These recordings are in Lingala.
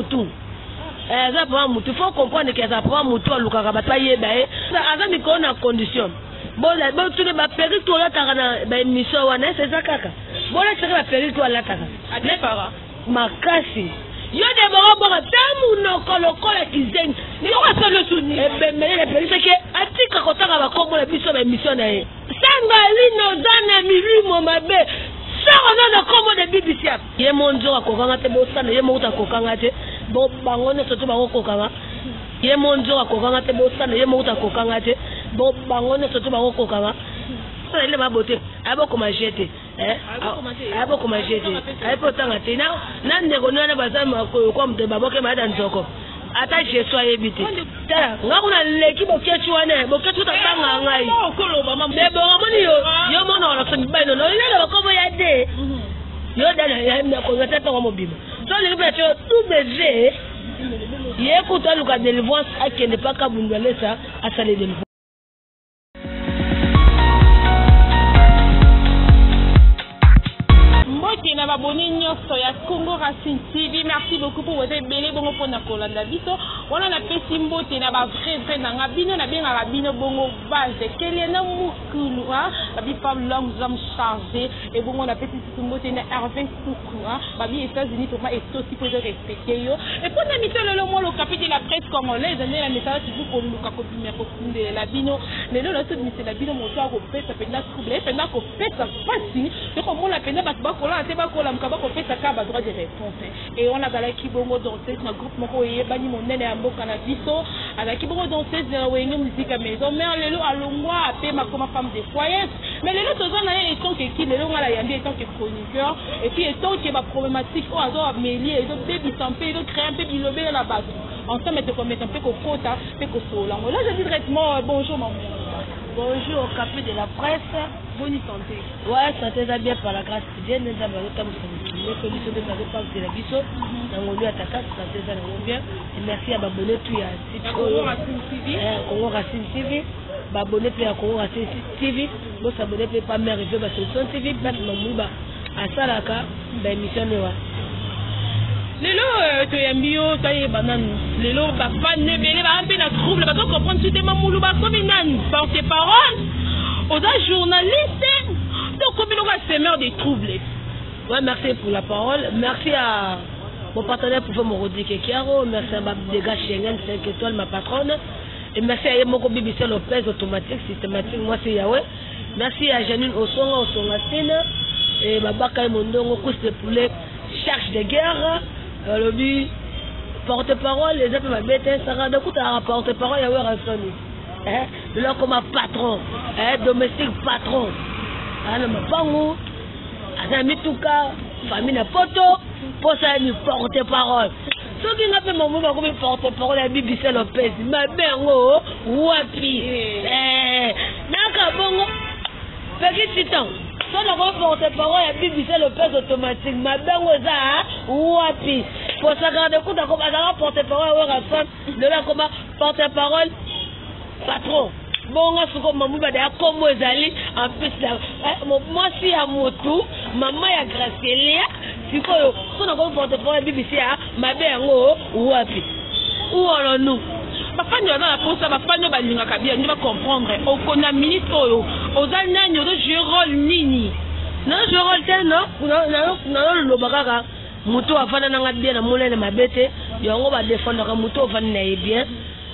Moutou. Ça prend Moutou. Il faut comprendre que ça prend Moutou à Lukaka. Ça y est, ça mis en condition. Bon, tu ne vas pas perdre tout là, mission, c'est ça, kaka. Bon, là, tu vas perdre tout là, kaka. Ma casse. Yo de baba tamu no kolokola kizengi yo asalo suni ebemele pelise ke atika kotaka bakombo na biso ba mission na ye sanga lino dana milimo mabe sanga na kombo de BBC ye monjo akokanga te bosana ye mouta kokanga te bo bangone soto bango kokanga ye monjo akokanga te bosana ye mouta kokanga te bo bangone soto bango kokanga ele mabote abo komajete abo komajete aipo tanga tena na ndeko nana bazama ko mte baboke mada nzoko ata je so yebite tala ngakuna leki bokechu wana bokechu ta tanga ngai bebo moni yo mona wala so bino no ile bakobo ya de yo dana ya mna ko ngata to mobima so le pecho tout beze ye kuta luka délivrance akende paka bundwalesa asale de Soya Congo Racine TV, merci beaucoup pour votre belle bongo pour Nakolanda Biso. On a fait Simbo, tu n'as pas vrai dans la bino, na bien la bino bongo base. Quel est le moukulu, la bifam longue homme chargé, et bon on a fait Simbo, tu n'as Hervé Soukoura, la vie États-Unis, pour moi, est aussi pour respecter yo. Et pour la mission, le mot, le capitaine de la presse congolaise, la message, c'est pour nous, de la bino, mais là, c'est la bino, mon soir, au fait, ça fait de la trouble, et pendant qu'on fait ça facile, c'est comme on l'a peine, parce que là, c'est pas qu'on l'a fait ça, droit de réponse. Et on a la Kibongo danseuse, un groupe moko et bani mon nene à Mboka na biso, à la Kibongo danseuse de la Wenge musique à maison. Mais les lots à l'ongwa à paix ma comme femme de foyer. Mais les lots tous en année étant que qui les lots à la yambi étant que chroniqueur et puis étant que ma problématique au hasard à mêler et donc baby tampé donc créer un peu bilobé dans la base. Ensemble mettre comme un peu qu'au quota, peu qu'au sol. Là je dis directement bonjour maman. Bonjour au café de la presse. Bonne santé. Ouais, santé ça bien par la grâce de Dieu. Nous avons le temps de solution de la part de la biso. Nous avons attaqué santé ça nous bien. Et merci à m'abonner tout à Congo Racine TV. Congo Racine TV. M'abonner plus à Congo Racine TV. Nous s'abonner plus pas mer et pas solution TV. Pas de mamouba. À Salaka, ben mission noire. Lelo toyambio taye banane lelo papa ne belé ba un peu na trouble ba comprendre tout est mamoulou ba comme nan porte parole aux journalistes donc comme nous va semeur des troubles. Ouais, merci pour la parole, merci à mon partenaire pour faire mon Rodrigue Kiaro, merci à ma dégâts Schengen 5 étoiles ma patronne et merci à Yemoko BBC Lopez automatique systématique moi c'est Yahweh. Merci à Janine Osonga Sina et Babaka Mondongo couche de poulet charge de guerre. Le but porte-parole, les autres ma bête, ça rend compte à porte-parole, il y a un sonné. De là comme un patron, domestique patron. Alors, ma pango, ami tout cas, famille n'a poto, pour ça, une porte-parole. Ce qui n'a pas mon mot comme porte-parole, la BBC Lopez, ma mère, wapi. Naka bongo, petit temps. Si on a porte-parole, la BBC Lopez automatique, ma mère, wapi. Pour ça, garder compte, on va porte-parole, de là comme porte-parole, patron. Bon, on a ce qu'on m'a dit, comme Zali, en plus, moi, si à Motou, maman, il y a Gracielia, si on a porte-parole, BBC, ma mère, wapi. Où allons-nous? Papa, nous avons la pause, papa, nous allons bien comprendre. Au Kona ministre, aux Alnani, aux Jérôme Nini. Non, Jérôme tel, non? Non, le Bagara. Moutou a fait un bien à Moulin de ma bête. Il y a un défendre un moutou, va naître bien.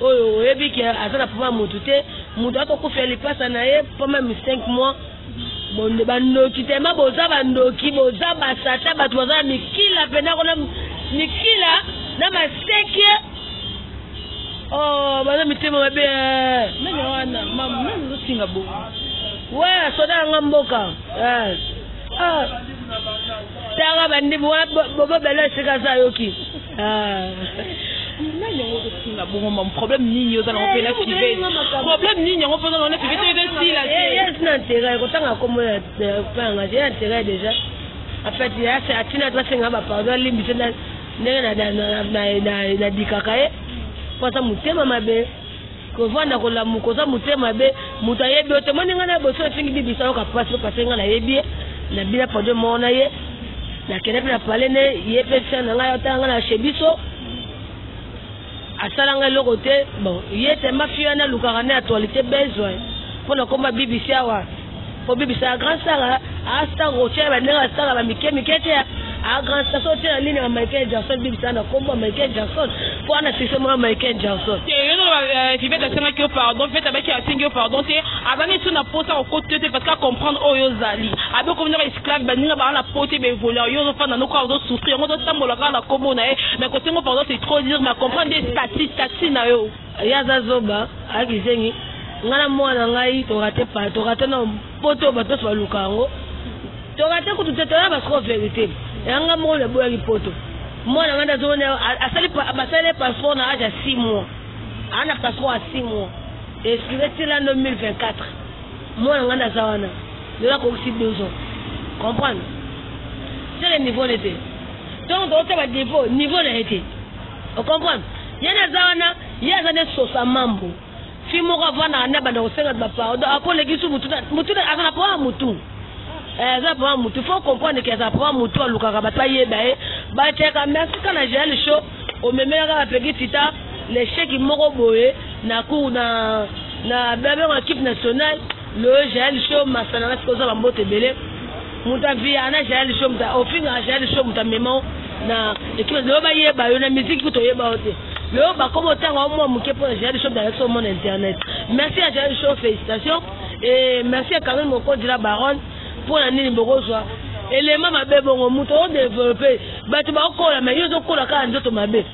Oh, et puis, à ça, pour moi, moutouté. Moutou a fait les passes à naître, pas même 5 mois. Bon, de bando qui t'aime, boza bando qui boza basata, batouza, Mikila, Penarona, Mikila, dans ma sec. Oh, madame, tu m'as bien. Mais maman, je suis à bout. Ouais, c'est dans l'amboka. Ah, Tara bandi bobo bela sikaza yoki. Ah. Mon problème ni aux allons faire la fivée. Problème ni on peut dans la fivée de si là. Yes, n'intérêt. Quand on a comme pas engagé intérêt déjà. En fait, il y a c'est atina doit senga ba pardon limite na dikakae. Pour ça mutema mabe. Ko vanda ko la mukoza mutema be mutayebi otemoni ngana boso singi bibisa ko passe parce ngana yebi na bila pardon mona ye. Na kene na palene ye pesa na ngayo tanga na shebiso asalanga le côté bon yete mafia na lukarane actualité besoin pour le combat BBC awa pour BBC grand star a star rocher ba nera star ba mikete a grand star sorti en ligne Michael Jackson BBC na combat Michael Jackson pour na système Michael Jackson et vivait de ça que pardon fait avec un signe pardon c'est avant de na posa au côté parce qu'à comprendre oyo zali avec comme na esclave ba ninga ba na pote be voler yo fa na no ko do souffrir on do tambola ka na komo na mais côté ngo pardon c'est trop dire mais comprendre des statistiques na yo ya zazoba akizengi ngana mwana ngai to rate na poto bato so lukango to rate ko tutetela parce que vérité yanga mo le boya poto mwana nganda zone asali passeport na âge 6 mois ana passeport à 6 mois et c'est là en 2024 mwana nganda zawana de la ko 2 ans comprendre c'est le niveau d'été donc on va niveau d'été on comprend yana zawana yazane sosa mambo fimo ka vana na bana osenga ba pardon akole kisu mutu azana pa mutu za pa mutu faut comprendre que ça pa mutu aluka ka batwa yeba ba teka merci kana jeli show o memela ka peki tita les chèques moko boye na ku na bébé en équipe nationale le jeli show masana na koza bambote belé muta via na jeli show muta ofinga jeli show muta memo na équipe de ba yeba yo na musique ko to yeba ote le ba comme autant moi muke pour jeli show dans sur mon internet merci à jeli show félicitations et merci à quand même mon code de la baronne pour la nini bogozwa élément mabe bongo muto développer ba tu ba ko la mais yo zo ko la ka ndoto mabe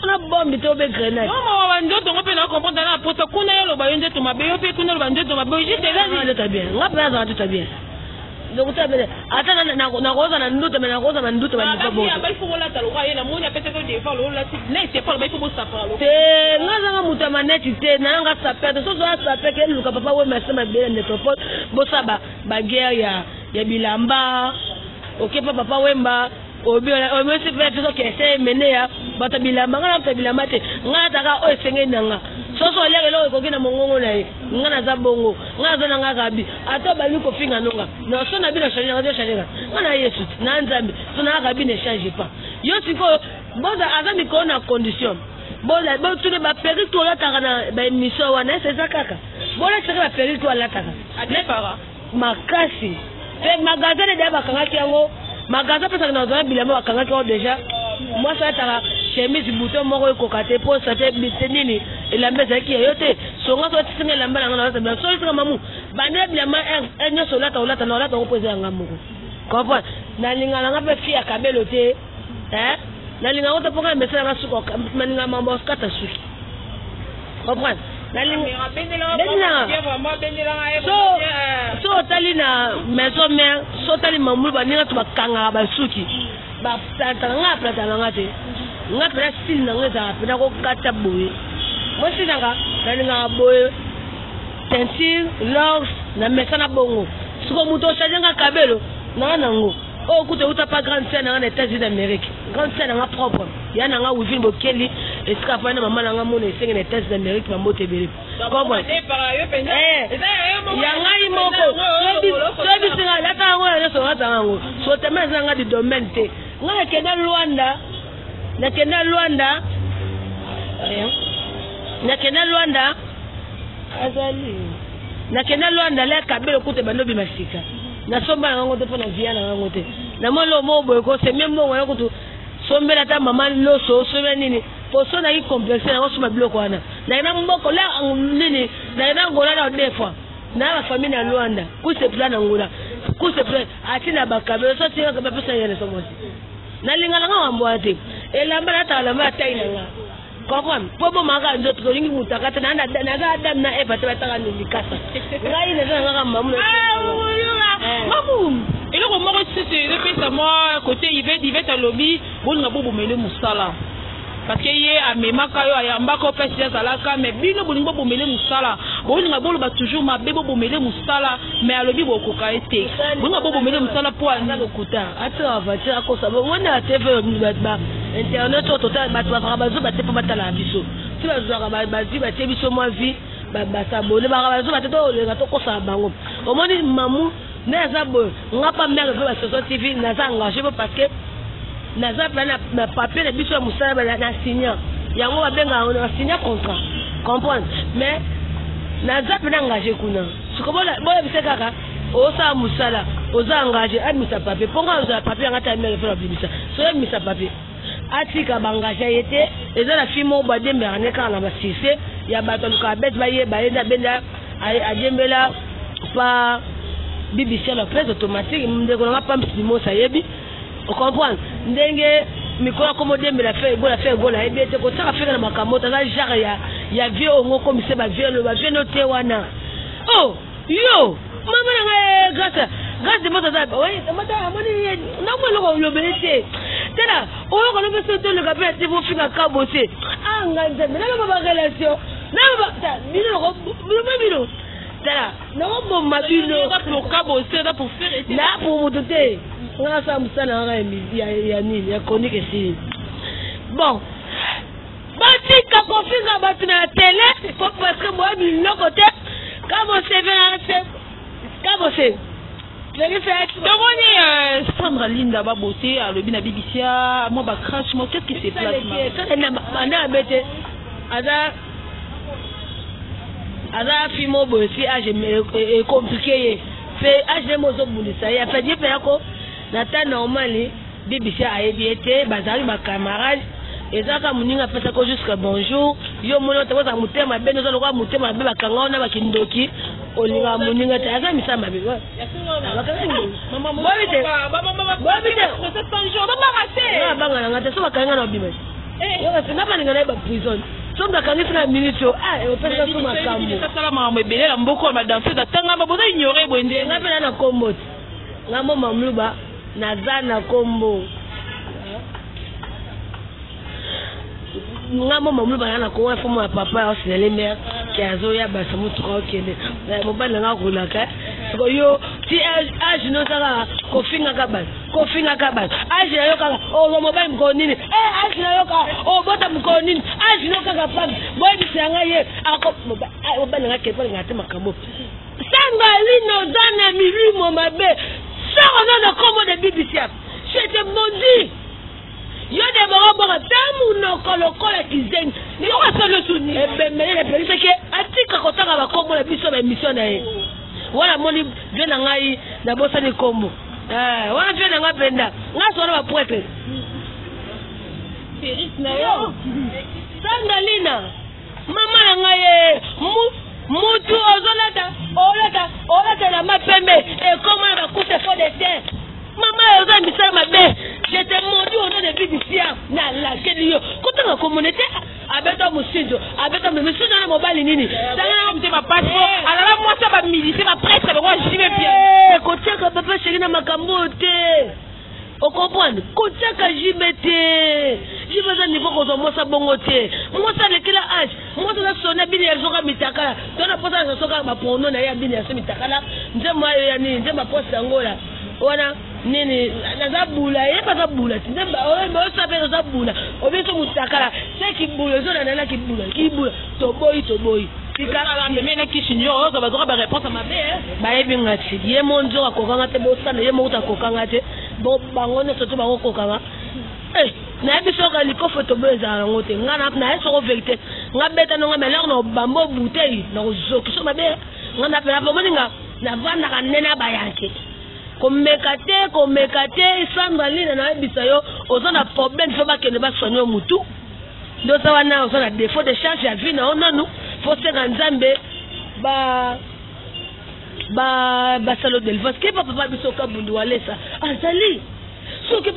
on a bombe to be grenade non moi ndoto ngope na comprendre na poto kuna yo lo ba yende to mabe yo pe kuna lo ba ndoto mabe juste là ni bien ngapa za tout bien donc tu as attends na koza na ndoto mais na koza na ndoto ba ni bon ba il faut la taloka yena moni apete ko defa lo la ne c'est pas ba il faut bo sapa lo te ngaza muta maneti te na nga sapete so sapete ke luka papa we merci ma belle métropole bo saba ba guerre ya bilamba OK papa wemba obi o me se fait so ke se menea bata bilamba ngana ta bilamba te ngana taka o senge nanga so lere lo ko kina mongongo na ye ngana za bongo ngana za nga gabi ato ba liko finga nonga na so na bi na changer nga changer ngana yesu na nzambe so na gabi ne change pas yo siko boza azami ko na condition bola bo tule ba perito la takana ba émission wana c'est ça kaka bola tsaka ba perito la taka ne para makasi te magasin de ba kanga kiango magasin pesa na zo bilamba kanga kiango déjà moi ça tara chemise bouton moko ko kate po ça te bisenini elamba zaki yote songa so tsinga lamba ngana na so tsinga mamu bande bilamba enyo so lata olata na olata ko poser ngamu comprendre na lingala ngape fia kabelo te na linga ngota poka message na suko maninga mambo skata suki comprendre na linga so tali na maison mère so tali mamu ba ninga to bakanga ba suki ba tanga plata ngate ngapela style na ngeza pena ko kata boye moi si nanga na linga boye teinture love na mesana bongo suko muto changa kabelo na nango o kuta uta pas grande scène en États-Unis d'Amérique grande scène en propre ya nanga wivin bokeli eska fa na mama nanga mona esenge na États-Unis d'Amérique mambo tebele comprendre ya ngai moko sobi singa la ka ngona so ngata ngo so teme zanga di domaine te ngana kena Luanda azali na kena Luanda la kabelo kuta banobi masika na somba ngo to na via na ngo te na molo mo boy ko se même ngo ko sombela ta mama loso sobe nini po so na yi complexe na so mabilo ko ana na ina mboko la nini na ina ngola na defa na la famille na Luanda ku se plan ngola ku se plan atina bakabelo so tinga ka pesa yele so mosi na lingala nga wambwate elamba na ta lamba ta ina nga kokon pobo maka ndoto ko lingi mutakata na za adam na eva tabata ni likasa ngai na nga mamu mamu il est mort c'est depuis ça moi côté il va ta lobby bon nga bobo mele musala parce que yé a memaka yo ayamba ko pesa salaka mais bino bolingo bobo mele musala bon nga bolo ba toujours ma bebo bobo mele musala mais a lobby boko ka été bon nga bobo mele musala po anda lokuta ata avatir akosa bon na TV ba internet total ba to bazo ba te pa batala biso ti ba zo ba zi ba te biso moi vie ba sabone ba bazo ba te to le to kosa bango omoni mamu neza boy ngapa mère va sur TV naza engagé parce que naza na papier na biso musala na signer yango babenga on a signé contrat comprendre mais naza pena engagé kuna sikobola bola bisekaka osa musala oza engagé amisa papier ponga oza papier ngata mele fera bimisa so amisa papier atika bangagé yete eza la fimo ba demberane kana ba sise ya bato ka bet ba ye ba enda benda adembela pa BBC Lopez automatique ndeko nga pam simo sayebi o comprendre ndenge mikolo comme dembela fait gola ebete ko tsaka fera na makamota za genre ya vieux ongo comme c'est ba vieux no te wana oh yo mama nga grâce de moto za oui mata amoni na mo lo lo belete tena o ko no beso to le kapé te bo finga ka bosse anga nzembe na ba relation na ba ta bino ko bino tena na mo mabino pour ka bosse da pour faire na pour motote nga sa musana nga ya nini ya chronique si bon batika ko finga batuna télé parce que moi bino côté comme c'est vrai comme c'est donc Sandra Linda va bosser à le bina BBC moi ba crash moi qu'est-ce qui se passe ça na bete ada fimo bossi age compliqué fait age mozo bulisa ya fait dire ko na ta normali BBC a été bazali ba camarade ezaka muninga pesa ko jusqu'à bonjour yo mono te koza mutema beno zo lokwa mutema be bakanga ona bakindoki olinga muninga te aza misama be mama bobite c'est pas jour mama raté banga na ngate so bakanga na bima yo ka singa balinga na ba prison so bakanga na minute o pesa so makambo ça sala mama belela mboko ma danser da tanga ba boza ignorer bwende ngapela na kombo ngamo mamluba na zana kombo ngamo mamulu bana ko wa fomo papa osele mer ki azoya basa mutu ko kende mo bana nga kulaka ko yo ti age no sala ko finga kabas age yo ka o mo ba mko nini age yo ka o bota mko nini age no ka pam boy bisanga ye ako mo bana nga ke pala ngate makambo sanga lino dana milimo mabe ça on a comme de BBC je te mondi yo de baba tamu no kolokola kizengi ni ko solo suni ebemele le pelise ke atika kotaka ba kombo la biso ba mission na ye wala moni vena ngai na bosa ni kombo wala vena nga penda nga sona ba poete Feris na yo Sandalina mama na ngai mutu olata na mapembe e koma na kufe fo de terre maman oza misala mabe j'étais maudit au nom de BBC na la kelio kotanga communauté abeta musindo abeta musindo na mobali nini tanga mte ma passeport ala moi ça va militer ma presse ba moi j'y vais bien kotaka papa chéri na makambo te o comprendre kotaka jibete jibaza niveau ko mo sa bongo te mo sa le kila âge mo sa sona bini ya zoka mitakala tona posa na soka ba pono na ya bini ya mitakala nzema yo ya nini nzema posa ngola wana nini nazabula ye pas zabula nzemba o sabe zabula obeso mutakala c'est qui bula zo na kibula toboy kika mena kishinyo ozo bazora ba réponse à ma mère ba ebinga ti ye monzo akokanga te bo sana ye mo utakokanga te bo bangone soto ba kokanga na biso ka likofo to beza ngote ngana na eso ko vérité ngabeta no ngamela no bambo bouteille na ozo kiso mabe ngana pela bo moninga na vanda kanena bayake komekate Sandalina na ebisa yo ozo na problème fo bakene ba soigner mutu ndo sawana ozo na défaut de charge ya vie na onanu fo senga nzambe ba salo del parce que papa biso ka bundu walesa azali soki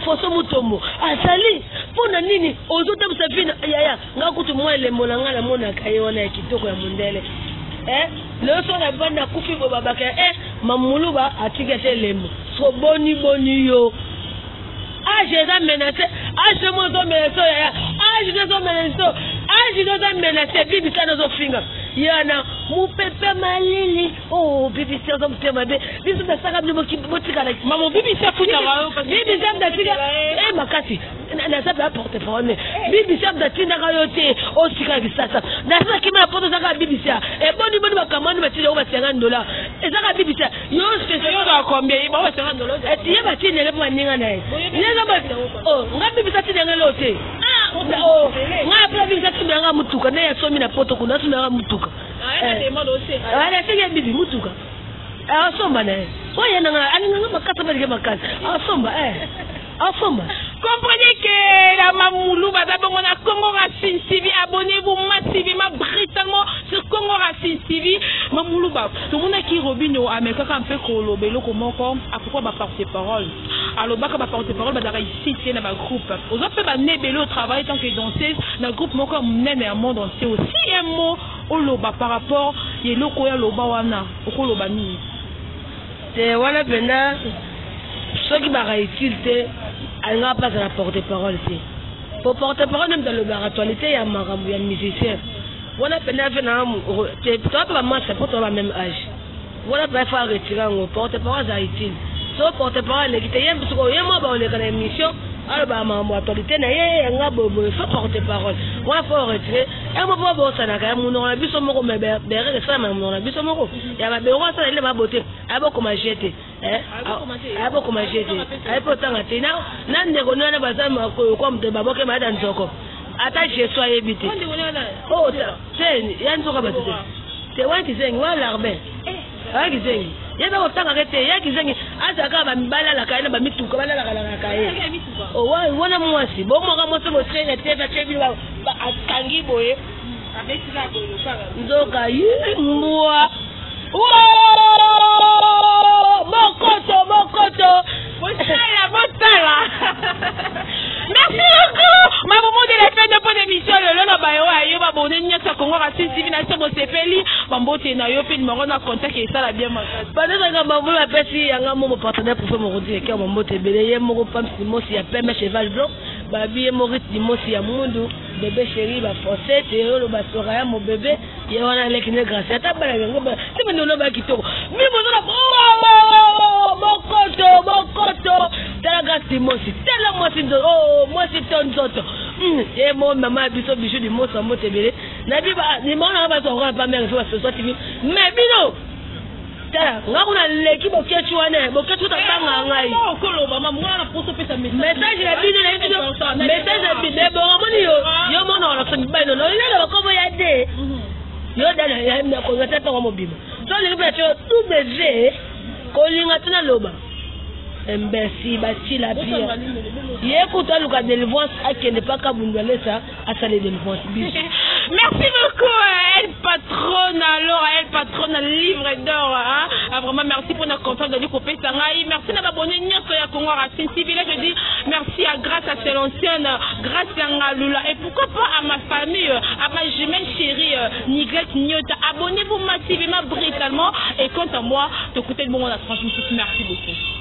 fo so mutombo azali pona nini ozo tabisa vie na yaya ngakutu mwele monanga na mona kaye wana ya kitoko ya mundele le so na banda kufi bo babaka mamuluba atikete lembo so boni yo age za menacé age mo zo menacé ya age zo menacé bibi sana zo finga yana mu pepe malili bibi zo mtema be bibi za saka mbo kibotika na mama bibi sa futa wao bibi za mdatika makati na sababu apporte parole bibi sa mdatina kayote osika bisasa na sasa kima poto saka bibi sa boni bakamani batile o $50 ezaka bibi sa yo spécial yo combien ba $50 etiye batine le maninga naye nyenga ba ngabi bibi sa tinenge lote nga après visa tumanga mutuka ne yasomi na poto kuna tumanga mutuka ala sege bibi mutuka asomba ne oye nanga aninga makasa balike makasa asomba asomba. Comprenez que la Mamoulou va d'abord on a Congo Racine TV. Abonnez-vous massivement, brutalement sur Congo Racine TV. Mamoulou ba. Tout le monde qui robino américain quand fait kolobelo comment comme à pourquoi ba porter parole. Alors ba ba porter parole ba d'ailleurs ici c'est dans un groupe. Aux autres ba nebelo travail tant que danseuse dans le groupe mon comme nene un monde entier aussi un mot oloba par rapport yeloko ya loba wana okoloba ni. C'est voilà bena ce qui m'a réussite elle n'a pas à porte-parole ici. Pour porte-parole, même dans l'obligatualité, il y a un musicien. Voilà, tu toi, moi, c'est pour toi, le même âge. Voilà, il faut retirer un porte-parole, c'est utile. So, porte-parole, il y a une émission. Alors, ma autorité, il y a un porte-parole. Voilà, il faut retirer. Et moi, je vais vous dire, je vais vous dire, je vais vous dire, il y a un bureau, ça, il m'a beauté. Il y a beaucoup de jeter. Il y a beaucoup de jeter. Il y a beaucoup de jeter. Il y a beaucoup de jeter. Il y a beaucoup de jeter. Attache toi éviter. Oh, c'est un truc à battre. C'est un qui s'est l'arbre. Ah, qui s'est. Il y a autant arrêté. Il y a qui s'est. Ah, ça va me balayer la caille, me tout comme la caille. Oh, ouais, voilà moi aussi. Bon, moi, moi, c'est mon train de tête à Cheville à Tanguy Boy. Donc, moi. Mon coto. Merci beaucoup. Ma maman de la fin de bonne émission le na bayo ayo ba bonne nyata Congo Racine TV na somo sepeli bambote na yo pe numéro na contact et ça la bien ma. Pendant que maman m'a pesi yanga mon partenaire pour faire mon redier que bambote beleye mo pam simosi ya peme cheval blanc ba biye mo rit simosi ya mundu bébé chéri ba fossé te lo ba sora ya mo bébé ye wana lekine grâce ata bala ngo ba te me no ba kitoko mi mo na mon coto tala gasti mosi tala mosi do oh mosi ton zoto et mon maman biso biso di mosi mo tebele na bi ba ni mo na ba so ko ba mère so so tv mais bino tala nga kuna leki bo kechu wana bo kechu ta banga ngai ko lo ba mamu na poso pesa message la bino na bino message la bino bo moni yo mo na so ba no yo ko bo ya de yo dala ya me ko ngata pa mo bima so le ba tout baiser ko linga tuna loba imbécile bati la pire yekuta luka délivrance akende pas kabundwale ça à saler délivrance. Merci beaucoup elle patronne alors elle patronne livre d'or hein. Vraiment merci pour notre confiance de l'Ikopé Sangaï. Merci d'avoir abonné nyoko ya Congo Racine TV. Là je dis merci à grâce à cette ancienne grâce à Ngalula et pourquoi pas à ma famille à ma jumelle chérie Nigrette Nyota. Abonnez-vous massivement brutalement et quant à moi d'écouter le moment de la transmission. Merci beaucoup.